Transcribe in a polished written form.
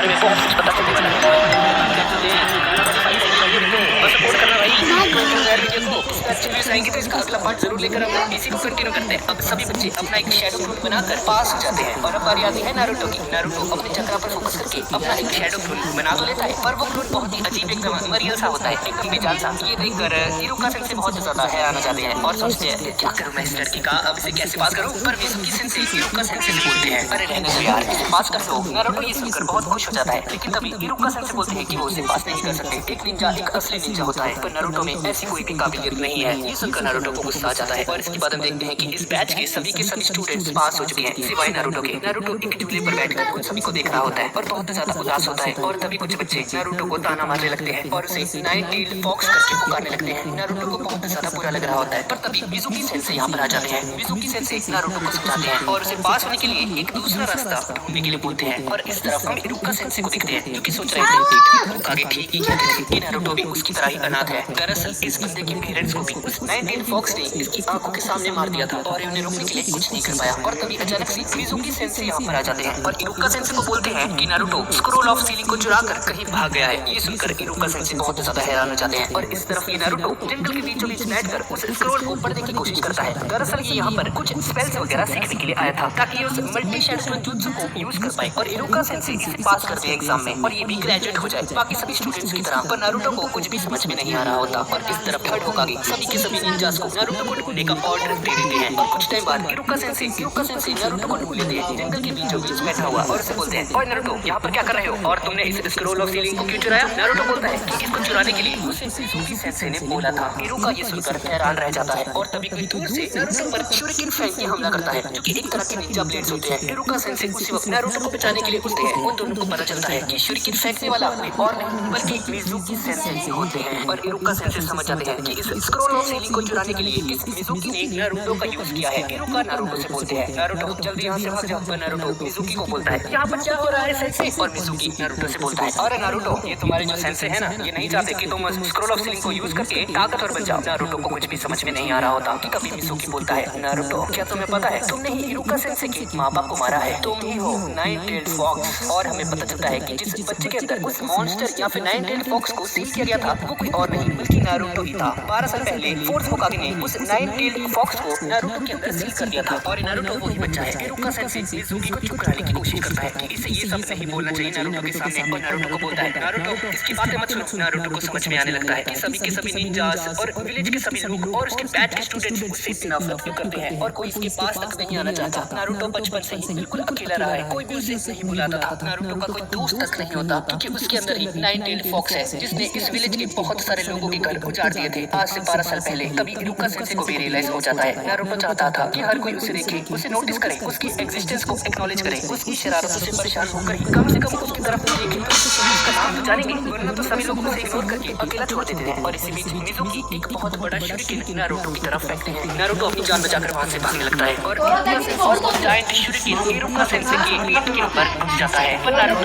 बारे में बहुत कुछ पता चलने वाला है। और सपोर्ट करना भाई, अच्छे व्यूज आएंगे तो इसका अगला पार्ट जरूर लेकर आऊंगा। इसी को कंटिन्यू करते हैं। अब सभी बच्चे अपना एक शैडो क्लोन बनाकर पास हो जाते हैं और अब बारी आती है नारुतो की। नारुतो अपने चक्रा पर फोकस करके अपना एक शैडो क्लोन बना तो लेता है, पर वो क्लोन बहुत ही अजीब एकदम मरियल सा होता है, एकदम बेजान सा। ये देखकर इरुका सेंसे बहुत ज्यादा हैरान हो जाते हैं और सोचते हैं क्या करूं मैं इस लड़की का, अब इसे कैसे पास करूं। पर मिजुकी सेंसे इरुका सेंसे से बोलते हैं अरे रहने दो यार, इसे पास कर दो। नारुतो ये सुनकर बहुत खुश हो जाता है, लेकिन तभी इरुका सेंसे बोलते हैं कि वो उसे पास नहीं कर सकते। एक निंजा एक असली निंजा होता है, पर नारुतो में ऐसी कोई भी काबिलियत नहीं है। ये सुनकर नारुतो को गुस्सा आ जाता है और इसके बाद हम देखते हैं कि इस बैच के सभी स्टूडेंट्स पास हो चुके हैं सिवाय नारुतो के। नारुतो एक टिकले पर बैठकर उन सभी को देख रहा होता है और बहुत ज्यादा उदास होता है। और तभी कुछ बच्चे नारुतो को ताना मारने लगते हैं और उसे नाइन टेल्ड फॉक्स करके पुकारने लगते हैं। नारुतो को बहुत ज्यादा बुरा लग रहा होता है, पर तभी मिजुकी सेंसे यहाँ पर आ जाते हैं। मिजुकी सेंसे नारुतो को समझाते हैं और उसे पास होने के लिए एक दूसरा रास्ता ढूंढने के लिए बोलते हैं। और इस तरफ हम इरुका सेंसे को देखते हैं, जो कि सोच रहे थे आगे ठीक ही कहते थे कि नारुतो भी उसकी तरह ही अनाथ है। दरअसल इस बंदे के पेरेंट्स को भी उस नाइन टेल्ड फॉक्स ने इसकी आंखों के सामने मार दिया था और उन्हें रोकने के लिए कुछ नहीं कर पाया। और तभी अचानक से मिजुकी सेंसे यहाँ पर आ जाते हैं और इरुका सेंसे को बोलते हैं कि नारुतो स्क्रोल ऑफ सीलिंग को चुरा कर कहीं भाग गया है। ये सुनकर इरुका सेंसे बहुत ज्यादा हैरान हो जाते हैं और इस तरफ ये नारुतो जंगल के बीचों बीच बैठकर उस स्क्रोल को पढ़ने की कोशिश करता है। दरअसल ये यहाँ पर कुछ स्पेल्स वगैरह सीखने के लिए आया था ताकि ये उस मल्टी शैडो जुत्सु को यूज कर पाए और इरुका सेंसे इसे पास कर दे एग्जाम में और ये भी ग्रेजुएट हो जाए बाकी सभी स्टूडेंट्स की तरह। पर नारुतो को कुछ भी समझ में नहीं आ रहा होता और इस तरफ थर्ड होकागे सभी के सभी निंजास को नारुतो को ढूंढने का ऑर्डर दे देते हैं। और कुछ टाइम बाद इरुका सेंसे नारुतो को ढूंढ लेते हैं जंगल के बीचों बीच बैठा हुआ और उसे बोलते हैं ओए नारुतो यहाँ पर क्या कर रहे हो और तुमने इस स्क्रोल ऑफ सीलिंग को क्यों चुराया। नारुतो बोलता है कि इसको चुराने के लिए उसे मिजुकी सेंसे ने बोला था। इरुका ये सुनकर हैरान रह जाता है और तभी कोई दूर से नारुतो पर शूरिकेन फेंक के हमला करता है, जो कि एक तरह के निंजा ब्लेड्स होते हैं। इरुका सेंसे उसी वक्त नारुतो को बचाने के लिए उठते हैं। उन दोनों को पता चलता है कि शूरिकेन फेंकने वाला कोई और नहीं बल्कि मिजुकी सेंसे होते हैं। और इरुका सेंसे समझ जाते हैं कि इस स्क्रोल ऑफ सीलिंग को चुराने के लिए इस मिजुकी ने नारुतो का यूज किया है। इरुका नारुतो से बोलते हैं नारुतो जल्दी यहाँ से भाग जाओ। पर नारुतो मिजुकी को बोलता है यहाँ पर क्या हो रहा है सेंसे। और मिजुकी नारुतो से बोलता है अरे नारुतो ये तुम्हारे जो सेंसे है ना, ये नहीं चाहते कि तुम स्क्रोल ऑफ सीलिंग को यूज करके ताकतवर बन जाओ। नारुतो को कुछ भी समझ में नहीं आ रहा होता कि तभी मिजुकी बोलता है नारुतो क्या तुम्हें पता है तुमने ही इरुका सेंसे के माँ बाप को मारा है, तुम ही हो नाइन टेल्ड फॉक्स। और हमें पता चलता है कि जिस बच्चे के अंदर उस मॉन्स्टर या फिर नाइन टेल्ड फॉक्स को सील किया गया था वो कोई और नहीं बल्कि नारुतो ही था। 12 साल पहले फोर्थ होकागे ने उस नाइन टेल्ड फॉक्स को नारुतो के अंदर सील कर दिया था और नारुतो वही बच्चा है। इरुका सेंसे मिजुकी को चुप कराने की कोशिश करता है कि इसे ये सब नहीं बोलना चाहिए नारुतो के सामने। और नारुतो को बोलता है नारुतो इसकी बातें मत सुनो। नारुतो को समझ में आने लगता है कि सभी के सभी निंजास और विलेज के सभी लोग और उसके बैच के स्टूडेंट्स उससे नफरत करते हैं और कोई इसके पास तक नहीं आना चाहता। नारुतो बचपन से ही बिल्कुल अकेला रहा है, कोई भी उसे नहीं बुलाता था। नारुतो का कोई दोस्त तक नहीं होता क्योंकि उसके अंदर ही नाइन टेल्ड फॉक्स है जिसने इस विलेज के बहुत सारे लोगों के घर उजाड़ दिए थे आज से 12 साल पहले। तभी इरुका सेंसे को भी रियलाइज हो जाता है नारुतो चाहता था कि हर कोई उसे देखे, उसे नोटिस करे, उसकी एग्जिस्टेंस को एक्नॉलेज करे, उसकी शरारतों से परेशान होकर ही कम से कम उसकी तरफ देखे तो उसका नाम तो जानेंगे, वरना तो सभी लोग उसे इग्नोर करके अकेला छोड़ देते थे। और इसी बीच मिजुकी एक बहुत बड़ा शूरिकेन नारुतो की तरफ फेंकते हैं। नारुतो अपनी जान बचाकर वहां से भागने लगता है और वो जायंट शूरिकेन इरुका सेंसे के पीठ के ऊपर जाता है। पर नारुतो